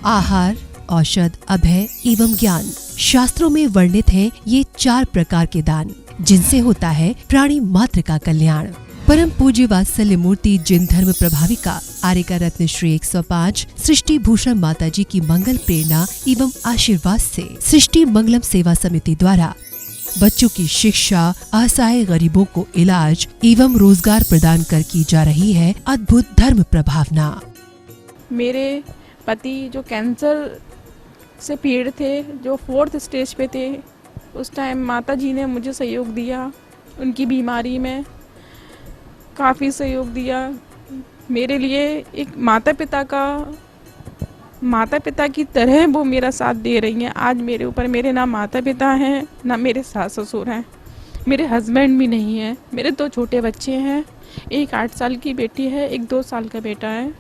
आहार, औषध, अभय एवं ज्ञान। शास्त्रों में वर्णित हैं ये 4 प्रकार के दान, जिनसे होता है प्राणी मात्र का कल्याण। परम पूज्य वात्सल्य मूर्ति जिन धर्म प्रभाविका आर्यका रत्न श्री 105 सृष्टि भूषण माता जी की मंगल प्रेरणा एवं आशीर्वाद से सृष्टि मंगलम सेवा समिति द्वारा बच्चों की शिक्षा, असहाय गरीबों को इलाज एवं रोजगार प्रदान कर की जा रही है अद्भुत धर्म प्रभावना। मेरे पति जो कैंसर से पीड़ित थे, जो 4th स्टेज पे थे, उस टाइम माता जी ने मुझे सहयोग दिया। उनकी बीमारी में काफ़ी सहयोग दिया। मेरे लिए एक माता पिता की तरह वो मेरा साथ दे रही हैं। आज मेरे ऊपर मेरे ना माता पिता हैं, ना मेरे सास ससुर हैं, मेरे हस्बैंड भी नहीं हैं। मेरे 2 छोटे बच्चे हैं, एक 8 साल की बेटी है, एक 2 साल का बेटा है,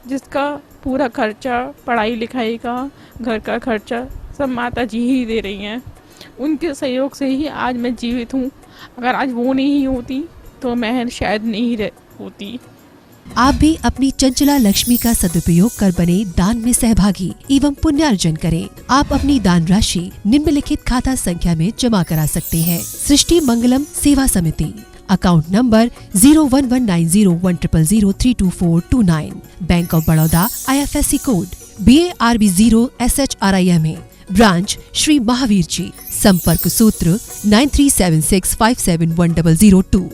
जिसका पूरा खर्चा, पढ़ाई लिखाई का, घर का खर्चा सब माता जी ही दे रही हैं। उनके सहयोग से ही आज मैं जीवित हूँ। अगर आज वो नहीं होती तो मैं शायद नहीं होती। आप भी अपनी चंचला लक्ष्मी का सदुपयोग कर बने दान में सहभागी एवं पुण्यार्जन करें। आप अपनी दान राशि निम्नलिखित खाता संख्या में जमा करा सकते हैं। सृष्टि Mangalam Seva Samiti, account number 01190100032429, bank of Baroda, IFSC code BARB 0 SHRIMA, branch Shri Mahavir ji, संपर्क सूत्र 9376571002।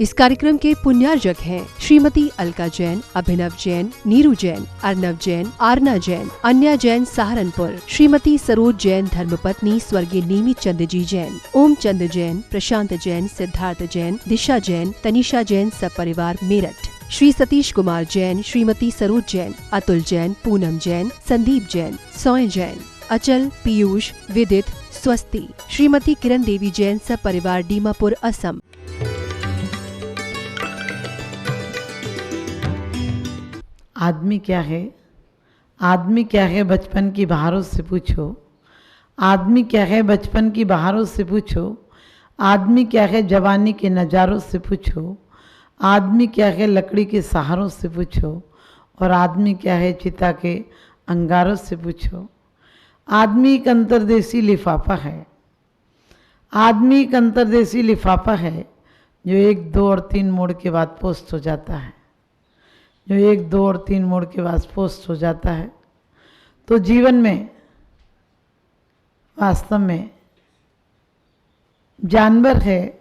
इस कार्यक्रम के पुण्यार्जक हैं श्रीमती अलका जैन, अभिनव जैन, नीरू जैन, अर्नव जैन, आरना जैन, अन्या जैन सहारनपुर, श्रीमती सरोज जैन धर्मपत्नी स्वर्गीय नीमी चंद जी जैन, ओम चंद जैन, प्रशांत जैन, सिद्धार्थ जैन, दिशा जैन, तनिषा जैन, सब परिवार मेरठ, श्री सतीश कुमार जैन, श्रीमती सरोज जैन, अतुल जैन, पूनम जैन, संदीप जैन, सोय जैन, अचल, पीयूष, विदित, स्वस्ति, श्रीमती किरण देवी जैन, सब परिवार दीमापुर असम। आदमी क्या है? आदमी क्या है बचपन की बहारों से पूछो। आदमी क्या है बचपन की बहारों से पूछो। आदमी क्या है जवानी के नज़ारों से पूछो। आदमी क्या है लकड़ी के सहारों से पूछो। और आदमी क्या है चिता के अंगारों से पूछो। आदमी एक अंतर्देशी लिफाफा है। आदमी एक अंतर्देशी लिफाफा है जो 1, 2 और 3 मोड़ के बाद पोस्ट हो जाता है। जो 1, 2 और 3 मोड़ के बाद पोस्ट हो जाता है। तो जीवन में वास्तव में जानवर है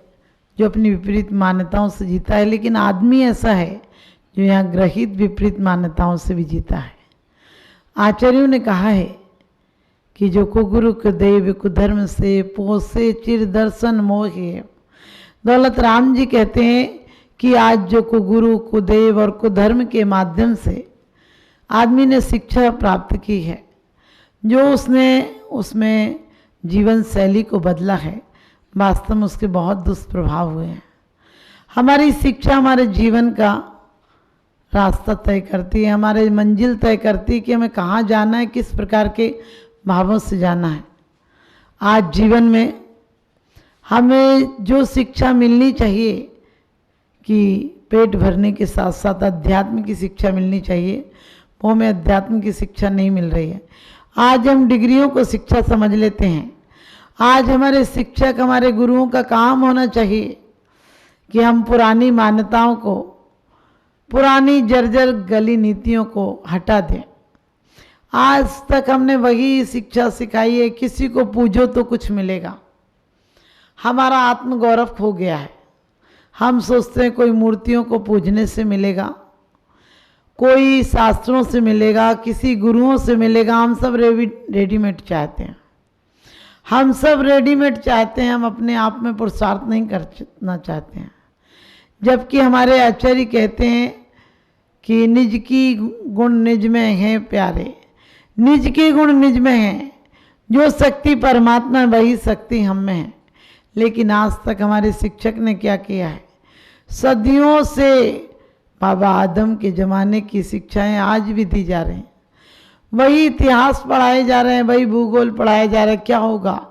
जो अपनी विपरीत मान्यताओं से जीता है, लेकिन आदमी ऐसा है जो यहाँ ग्रहित विपरीत मान्यताओं से भी जीता है। आचार्यों ने कहा है कि जो कुगुरु कुदेव कुधर्म से पोसे चिर दर्शन मोहे। दौलत राम जी कहते हैं कि आज जो कुगुरु कुदेव और कुधर्म के माध्यम से आदमी ने शिक्षा प्राप्त की है, जो उसने उसमें जीवन शैली को बदला है, वास्तव में उसके बहुत दुष्प्रभाव हुए हैं। हमारी शिक्षा हमारे जीवन का रास्ता तय करती है, हमारे मंजिल तय करती है कि हमें कहाँ जाना है, किस प्रकार के भावों से जाना है। आज जीवन में हमें जो शिक्षा मिलनी चाहिए कि पेट भरने के साथ साथ अध्यात्म की शिक्षा मिलनी चाहिए, वो हमें अध्यात्म की शिक्षा नहीं मिल रही है। आज हम डिग्रियों को शिक्षा समझ लेते हैं। आज हमारे शिक्षक, हमारे गुरुओं का काम होना चाहिए कि हम पुरानी मान्यताओं को, पुरानी जर्जर गली नीतियों को हटा दें। आज तक हमने वही शिक्षा सिखाई है, किसी को पूजो तो कुछ मिलेगा। हमारा आत्मगौरव खो गया है। हम सोचते हैं कोई मूर्तियों को पूजने से मिलेगा, कोई शास्त्रों से मिलेगा, किसी गुरुओं से मिलेगा। हम सब रेडीमेड चाहते हैं। हम सब रेडीमेड चाहते हैं। हम अपने आप में पुरुषार्थ नहीं करना चाहते हैं। जबकि हमारे आचार्य कहते हैं कि निज की गुण निज में है प्यारे। निज के गुण निज में हैं। जो शक्ति परमात्मा है वही शक्ति हम में है। लेकिन आज तक हमारे शिक्षक ने क्या किया है? सदियों से बाबा आदम के ज़माने की शिक्षाएं आज भी दी जा रही हैं। वही इतिहास पढ़ाए जा रहे हैं, वही भूगोल पढ़ाया जा रहा है। क्या होगा?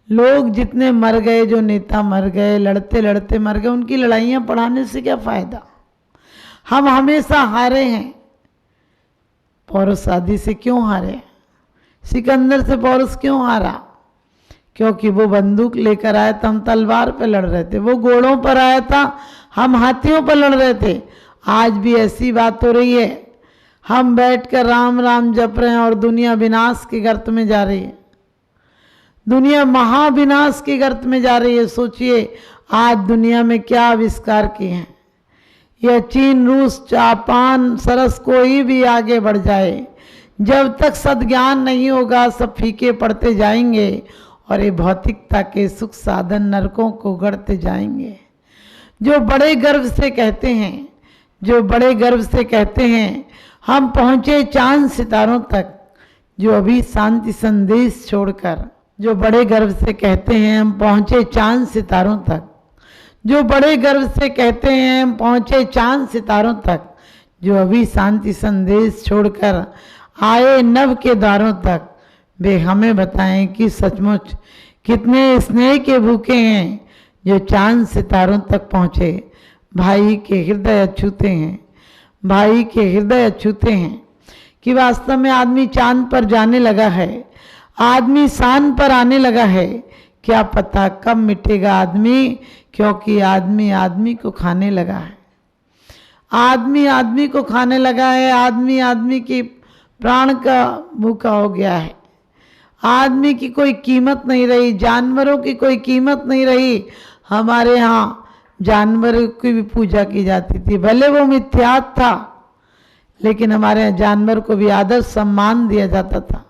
लोग जितने मर गए, जो नेता मर गए, लड़ते लड़ते मर गए, उनकी लड़ाइयाँ पढ़ाने से क्या फ़ायदा? हम हमेशा हारे हैं। पौरुष आदि से क्यों हारे? सिकंदर से पौरुष क्यों हारा? क्योंकि वो बंदूक लेकर आया था, हम तलवार पे लड़ रहे थे। वो घोड़ों पर आया था, हम हाथियों पर लड़ रहे थे। आज भी ऐसी बात हो रही है, हम बैठकर राम राम जप रहे हैं और दुनिया विनाश के गर्त में जा रही है। दुनिया महाविनाश के गर्त में जा रही है। सोचिए आज दुनिया में क्या आविष्कार किए हैं। यह चीन, रूस, जापान, सरस कोई भी आगे बढ़ जाए, जब तक सद्ज्ञान नहीं होगा सब फीके पड़ते जाएंगे और ये भौतिकता के सुख साधन नरकों को गढ़ते जाएंगे। जो बड़े गर्व से कहते हैं, जो बड़े गर्व से कहते हैं हम पहुंचे चांद सितारों तक, जो अभी शांति संदेश छोड़कर, जो बड़े गर्व से कहते हैं हम पहुंचे चांद सितारों तक, जो बड़े गर्व से कहते हैं हम पहुंचे चांद सितारों तक, जो अभी शांति संदेश छोड़कर आए नव के द्वारों तक, वे हमें बताएं कि सचमुच कितने स्नेह के भूखे हैं जो चांद सितारों तक पहुँचे। भाई के हृदय अछूते हैं, भाई के हृदय अछूते हैं कि वास्तव में आदमी चांद पर जाने लगा है, आदमी शान पर आने लगा है। क्या पता कब मिटेगा आदमी, क्योंकि आदमी आदमी को खाने लगा है। आदमी आदमी को खाने लगा है, आदमी आदमी की प्राण का भूखा हो गया है। आदमी की कोई कीमत नहीं रही, जानवरों की कोई कीमत नहीं रही। हमारे यहाँ जानवरों की भी पूजा की जाती थी, भले वो मिथ्यात था, लेकिन हमारे यहाँ जानवर को भी आदर सम्मान दिया जाता था।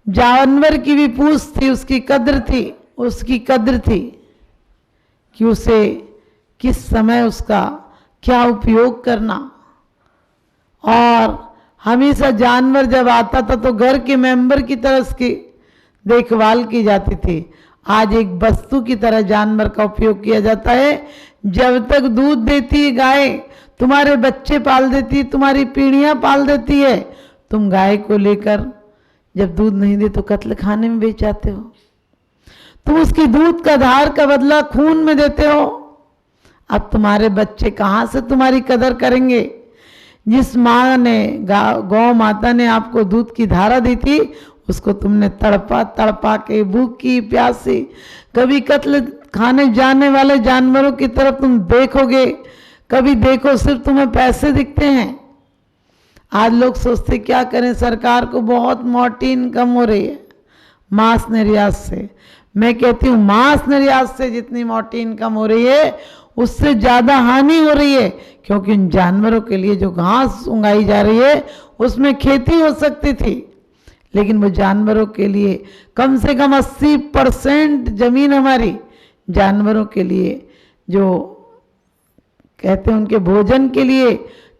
जानवर की भी पूछ थी, उसकी कद्र थी, उसकी कद्र थी कि उसे किस समय उसका क्या उपयोग करना। और हमेशा जानवर जब आता था तो घर के मेंबर की तरह उसकी देखभाल की जाती थी। आज एक वस्तु की तरह जानवर का उपयोग किया जाता है। जब तक दूध देती है गाय, तुम्हारे बच्चे पाल देती है, तुम्हारी पीढ़ियां पाल देती है, तुम गाय को लेकर जब दूध नहीं दे तो कत्ल खाने में बेच जाते हो। तुम उसकी दूध का धार का बदला खून में देते हो। अब तुम्हारे बच्चे कहाँ से तुम्हारी कदर करेंगे? जिस माँ ने गौ माता ने आपको दूध की धारा दी थी, उसको तुमने तड़पा तड़पा के भूखी प्यासी, कभी कत्ल खाने जाने वाले जानवरों की तरफ तुम देखोगे, कभी देखो सिर्फ तुम्हें पैसे दिखते हैं। आज लोग सोचते क्या करें, सरकार को बहुत मोटी इनकम हो रही है मांस निर्यात से। मैं कहती हूँ मांस निर्यात से जितनी मोटी इनकम हो रही है उससे ज़्यादा हानि हो रही है, क्योंकि उन जानवरों के लिए जो घास उगाई जा रही है उसमें खेती हो सकती थी, लेकिन वो जानवरों के लिए कम से कम 80% जमीन हमारी जानवरों के लिए जो कहते हैं उनके भोजन के लिए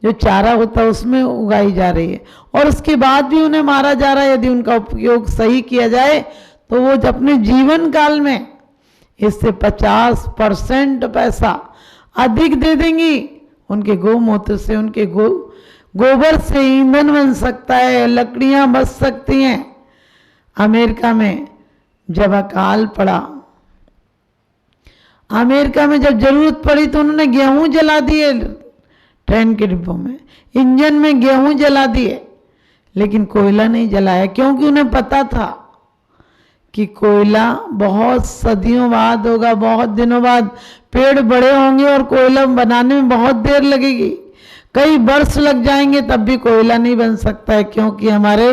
जो चारा होता है उसमें उगाई जा रही है, और उसके बाद भी उन्हें मारा जा रहा है। यदि उनका उपयोग सही किया जाए तो वो अपने जीवन काल में इससे 50% पैसा अधिक दे देंगी। उनके गौमूत्र से, उनके गोबर से ईंधन बन सकता है, लकड़ियां बच सकती हैं। अमेरिका में जब अकाल पड़ा, अमेरिका में जब जरूरत पड़ी तो उन्होंने गेहूं जला दिए, ट्रेन के डिब्बों में इंजन में गेहूं जला दिए, लेकिन कोयला नहीं जलाया, क्योंकि उन्हें पता था कि कोयला बहुत सदियों बाद होगा, बहुत दिनों बाद पेड़ बड़े होंगे और कोयला बनाने में बहुत देर लगेगी, कई वर्ष लग जाएंगे, तब भी कोयला नहीं बन सकता है, क्योंकि हमारे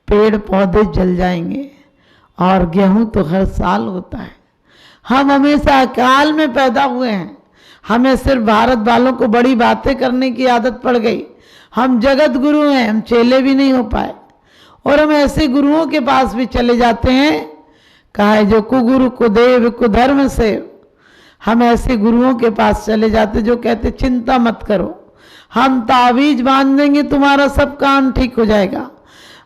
पेड़ पौधे जल जाएंगे। और गेहूं तो हर साल होता है। हम हमेशा अकाल में पैदा हुए हैं। हमें सिर्फ भारत वालों को बड़ी बातें करने की आदत पड़ गई। हम जगत गुरु हैं, हम चेले भी नहीं हो पाए, और हम ऐसे गुरुओं के पास भी चले जाते हैं, कहा है जो कुगुरु कुदेव कुधर्म से। हम ऐसे गुरुओं के पास चले जाते जो कहते चिंता मत करो, हम तावीज बांध देंगे, तुम्हारा सब काम ठीक हो जाएगा।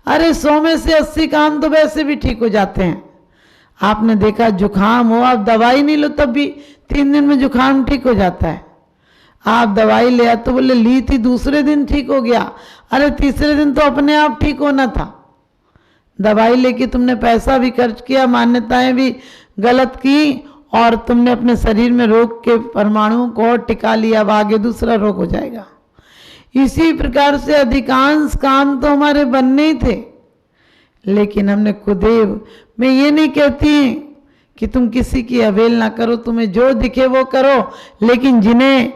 अरे 100 में से 80 काम तो वैसे भी ठीक हो जाते हैं। आपने देखा जुकाम हो, आप दवाई नहीं लो तब भी 3 दिन में जुकाम ठीक हो जाता है। आप दवाई ले तो बोले ली थी, दूसरे दिन ठीक हो गया, अरे तीसरे दिन तो अपने आप ठीक होना था। दवाई लेके तुमने पैसा भी खर्च किया, मान्यताएं भी गलत की, और तुमने अपने शरीर में रोग के परमाणुओं को और टिका लिया, अब आगे दूसरा रोग हो जाएगा। इसी प्रकार से अधिकांश काम तो हमारे बनने ही थे, लेकिन हमने कुदेव, मैं ये नहीं कहती कि तुम किसी की अवहेलना करो, तुम्हें जो दिखे वो करो, लेकिन जिन्हें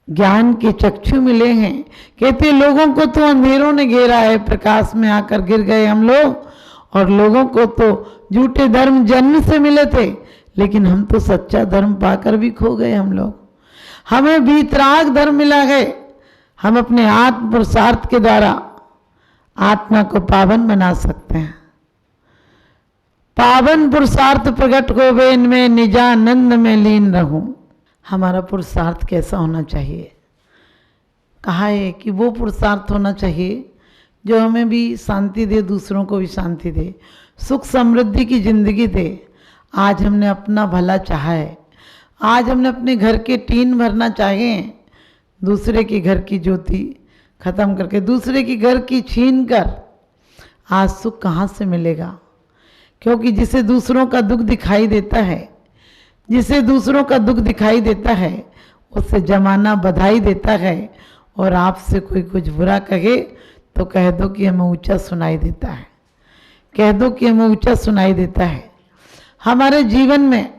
ज्ञान के चक्षु मिले हैं, कहते लोगों को तो अंधेरों ने घेरा है, प्रकाश में आकर गिर गए हम लोग, और लोगों को तो झूठे धर्म जन्म से मिले थे, लेकिन हम तो सच्चा धर्म पाकर भी खो गए हम लोग। हमें वीतराग धर्म मिला है, हम अपने आत्म पुरुषार्थ के द्वारा आत्मा को पावन बना सकते हैं। पावन पुरुषार्थ प्रकट हो वे इनमें निजानंद में लीन रहूं। हमारा पुरुषार्थ कैसा होना चाहिए? कहा है कि वो पुरुषार्थ होना चाहिए जो हमें भी शांति दे, दूसरों को भी शांति दे, सुख समृद्धि की जिंदगी दे। आज हमने अपना भला चाहा है, आज हमने अपने घर के टीन भरना चाहे, दूसरे के घर की ज्योति खत्म करके, दूसरे के घर की छीन कर, आज सुख कहाँ से मिलेगा? क्योंकि जिसे दूसरों का दुख दिखाई देता है, जिसे दूसरों का दुख दिखाई देता है, उससे जमाना बधाई देता है, और आपसे कोई कुछ बुरा कहे तो कह दो कि हमें ऊंचा सुनाई देता है, कह दो कि हमें ऊंचा सुनाई देता है। हमारे जीवन में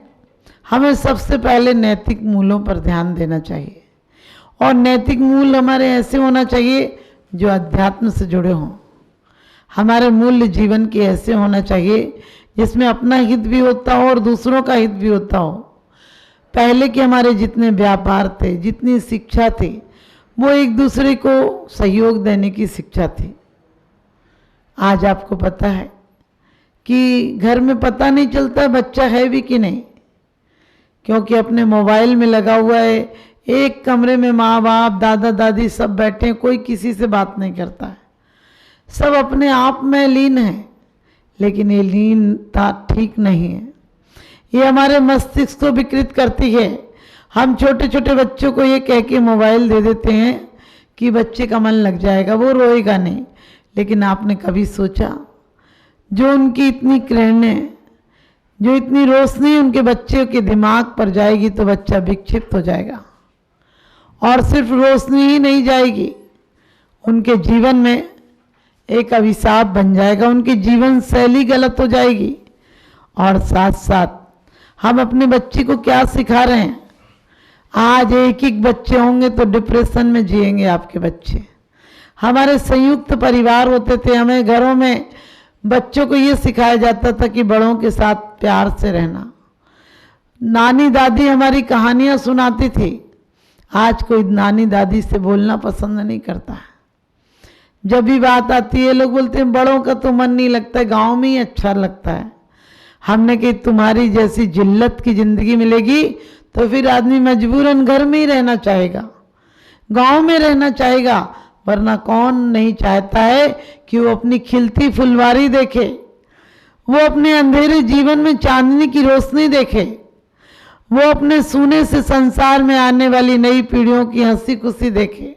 हमें सबसे पहले नैतिक मूल्यों पर ध्यान देना चाहिए, और नैतिक मूल्य हमारे ऐसे होना चाहिए जो अध्यात्म से जुड़े हों। हमारे मूल्य जीवन के ऐसे होना चाहिए जिसमें अपना हित भी होता हो और दूसरों का हित भी होता हो। पहले के हमारे जितने व्यापार थे, जितनी शिक्षा थी, वो एक दूसरे को सहयोग देने की शिक्षा थी। आज आपको पता है कि घर में पता नहीं चलता बच्चा है भी कि नहीं, क्योंकि अपने मोबाइल में लगा हुआ है। एक कमरे में माँ बाप, दादा दादी सब बैठे हैं, कोई किसी से बात नहीं करता है, सब अपने आप में लीन है। लेकिन ये लीनता ठीक नहीं है, ये हमारे मस्तिष्क को विकृत करती है। हम छोटे छोटे बच्चों को ये कह के मोबाइल दे देते हैं कि बच्चे का मन लग जाएगा, वो रोएगा नहीं। लेकिन आपने कभी सोचा जो उनकी इतनी किरणें, जो इतनी रोशनी उनके बच्चे के दिमाग पर जाएगी तो बच्चा विक्षिप्त हो जाएगा, और सिर्फ रोशनी ही नहीं जाएगी, उनके जीवन में एक अभिशाप बन जाएगा, उनकी जीवन शैली गलत हो जाएगी। और साथ साथ हम अपने बच्चे को क्या सिखा रहे हैं? आज एक एक बच्चे होंगे तो डिप्रेशन में जिएंगे आपके बच्चे। हमारे संयुक्त परिवार होते थे, हमें घरों में बच्चों को ये सिखाया जाता था कि बड़ों के साथ प्यार से रहना। नानी दादी हमारी कहानियाँ सुनाती थी, आज कोई नानी दादी से बोलना पसंद नहीं करता है। जब भी बात आती है लोग बोलते हैं बड़ों का तो मन नहीं लगता, गांव में ही अच्छा लगता है। हमने कही तुम्हारी जैसी जिल्लत की जिंदगी मिलेगी तो फिर आदमी मजबूरन घर में ही रहना चाहेगा, गांव में रहना चाहेगा, वरना कौन नहीं चाहता है कि वो अपनी खिलती फुलवारी देखे, वो अपने अंधेरे जीवन में चांदनी की रोशनी देखे, वो अपने सूने से संसार में आने वाली नई पीढ़ियों की हंसी खुशी देखे।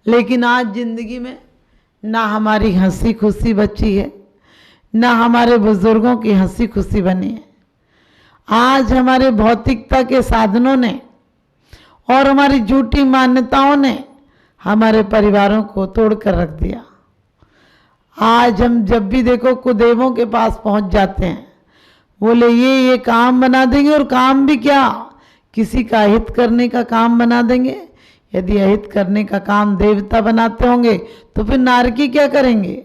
लेकिन आज जिंदगी में ना हमारी हंसी खुशी बची है, ना हमारे बुजुर्गों की हंसी खुशी बनी है। आज हमारे भौतिकता के साधनों ने और हमारी झूठी मान्यताओं ने हमारे परिवारों को तोड़कर रख दिया। आज हम जब भी देखो कुदेवों के पास पहुंच जाते हैं, बोले ये काम बना देंगे, और काम भी क्या, किसी का हित करने का काम बना देंगे। यदि अहित करने का काम देवता बनाते होंगे तो फिर नारकी क्या करेंगे?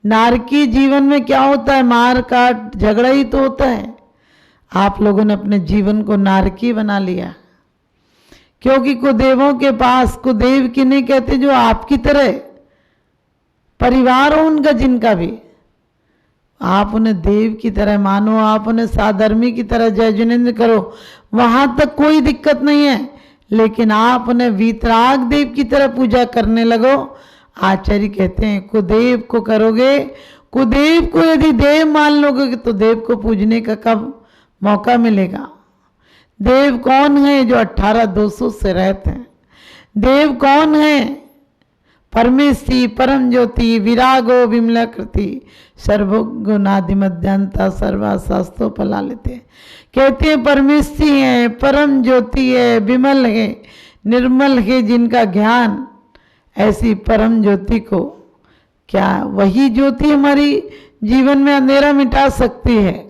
नारकी जीवन में क्या होता है? मार काट झगड़ा ही तो होता है। आप लोगों ने अपने जीवन को नारकी बना लिया, क्योंकि कुदेवों के पास, कुदेव किन्हें कहते जो आपकी तरह परिवार हो उनका, जिनका भी आप उन्हें देव की तरह मानो, आप उन्हें साधर्मी की तरह जय जिनेन्द्र करो, वहां तक कोई दिक्कत नहीं है। लेकिन आप उन्हें वीतराग देव की तरह पूजा करने लगो। आचार्य कहते हैं कुदेव को करोगे, कुदेव को यदि देव मान लोगे तो देव को पूजने का कब मौका मिलेगा? देव कौन है? जो 18,200 से रहते हैं। देव कौन है? परमेशी परम ज्योति विरागो विमलाकृति सर्वगुणादिमध्यंता सर्वा शास्त्रोपला लेते। कहते हैं परमेशी है, परम ज्योति है, विमल है, निर्मल है जिनका ज्ञान, ऐसी परम ज्योति को क्या वही ज्योति हमारी जीवन में अंधेरा मिटा सकती है?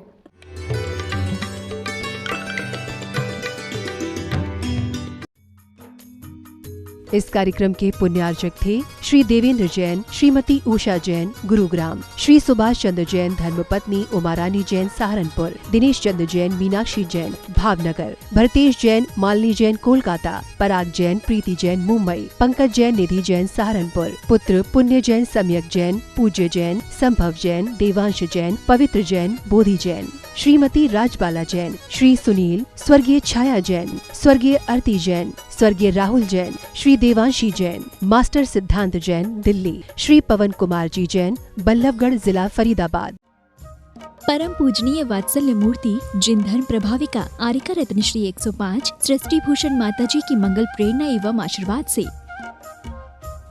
इस कार्यक्रम के पुण्यार्चक थे श्री देवेंद्र जैन, श्रीमती उषा जैन, गुरुग्राम, श्री सुभाष चंद्र जैन धर्मपत्नी उमारानी जैन, सहारनपुर, दिनेश चंद्र जैन, मीनाक्षी जैन, भावनगर, भरतेश जैन, मालिनी जैन, कोलकाता, पराग जैन, प्रीति जैन, मुंबई, पंकज जैन, निधि जैन, सहारनपुर, पुत्र पुण्य जैन, सम्यक जैन, पूज्य जैन, संभव जैन, देवांश जैन, पवित्र जैन, बोधि जैन, श्रीमती राजबाला जैन, श्री सुनील, स्वर्गीय छाया जैन, स्वर्गीय आरती जैन, स्वर्गीय राहुल जैन, श्री देवांशी जैन, मास्टर सिद्धांत जैन, दिल्ली, श्री पवन कुमार जी जैन, बल्लभगढ़, जिला फरीदाबाद। परम पूजनीय वात्सल्य मूर्ति जिन धर्म प्रभाविका आरिका रत्न श्री 105 सृष्टि भूषण माता जी की मंगल प्रेरणा एवं आशीर्वाद से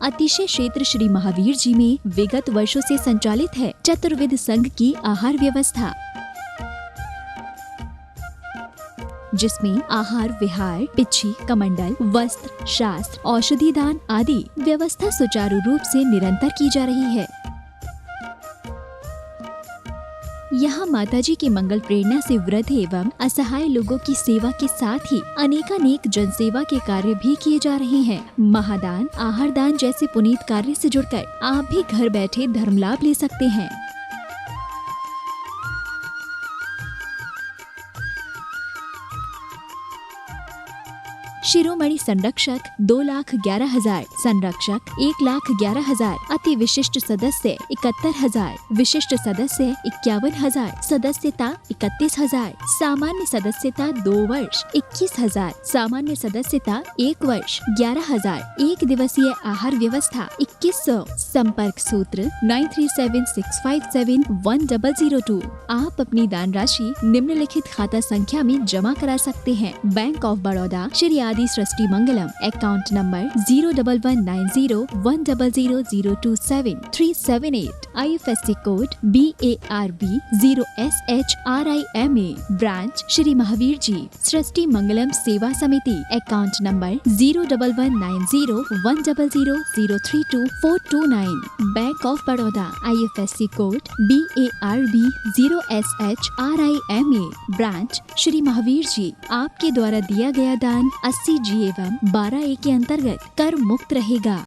अतिशय क्षेत्र श्री महावीर जी में विगत वर्षों से संचालित है चतुर्विध संघ की आहार व्यवस्था, जिसमें आहार विहार, पिच्छी, कमंडल, वस्त्र, शास्त्र, औषधि दान आदि व्यवस्था सुचारू रूप से निरंतर की जा रही है। यहाँ माताजी की मंगल प्रेरणा से वृद्ध एवं असहाय लोगों की सेवा के साथ ही अनेकानेक जनसेवा के कार्य भी किए जा रहे हैं। महादान, आहार दान जैसे पुनीत कार्य से जुड़कर आप भी घर बैठे धर्म लाभ ले सकते हैं। शिरोमणि संरक्षक 2,11,000, संरक्षक 1,11,000, अति विशिष्ट सदस्य 71,000, विशिष्ट सदस्य 51,000, सदस्यता 31,000, सामान्य सदस्यता 2 वर्ष 21,000, सामान्य सदस्यता 1 वर्ष 11,000, एक दिवसीय आहार व्यवस्था 2100, संपर्क सूत्र 9376571002। आप अपनी दान राशि निम्नलिखित खाता संख्या में जमा करा सकते हैं। Bank of Baroda, Shri Adi Srishti Mangalam, account number 01190100027 IFSC code BARB 0SHRIMA, branch Shri Mahavir ji Srishti Mangalam Seva Samiti, account number 01190100032 bank of Baroda, IFSC code BARB 0SHRIMA, branch Shri Mahavir ji. आपके द्वारा दिया गया दान 80G एवं 12A के अंतर्गत कर मुक्त रहेगा।